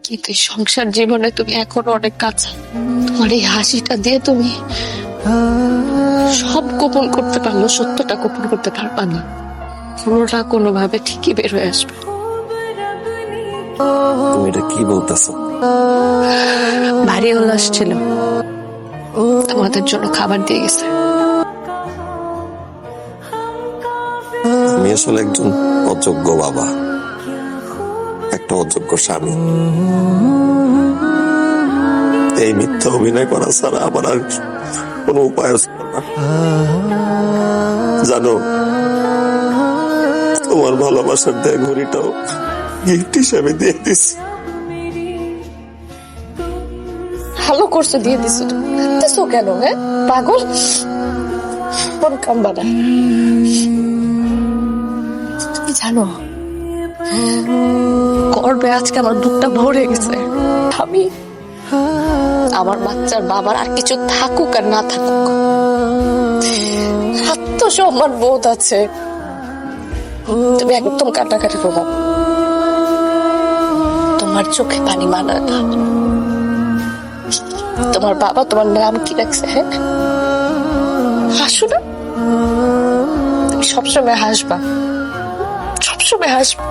কিন্তু এই সংসার জীবনে তুমি এখনো অনেক কাঁচা। তোমার এই হাসিটা দিয়ে তুমি সব গোপন করতে পারলো, সত্যটা গোপন করতে পারবা না। কোনোটা কোনোভাবে ঠিকই বের হয়ে আসবে। তুমি এটা কি বলতেছো? ভারী হল আসছিল, তোমাদের জন্য খাবার দিয়ে গেছে। আমি আসলে একজন অযোগ্য বাবা, একটা অযোগ্য স্বামী। এই মিথ্যা অভিনয় করা ছাড়া আমার আর কোনো উপায় ছিল না। জানো, তোমার ভালোবাসার দেয়া ঘড়িটাও গিফট হিসেবে দিয়ে দিছি। ভালো করছে, দিয়ে দিছো। দিছো কেন? হ্যাঁ পাগল, কোন কাম্বা না। তুমি জানো গর্বে আজকে আমার বুকটা ভরে গেছে। আমি আমার বাচ্চার বাবার আর কিছু থাকুক আর না থাকুক, আত্মসম্মান বোধ আছে। তুমি একদম কাটাকাটি করো, তোমার চোখে পানি মানায় না। তোমার বাবা তোমার নাম কি রাখছে? হ্যাঁ হাসো না, তুমি সবসময় হাসবা, সবসময় হাসবা।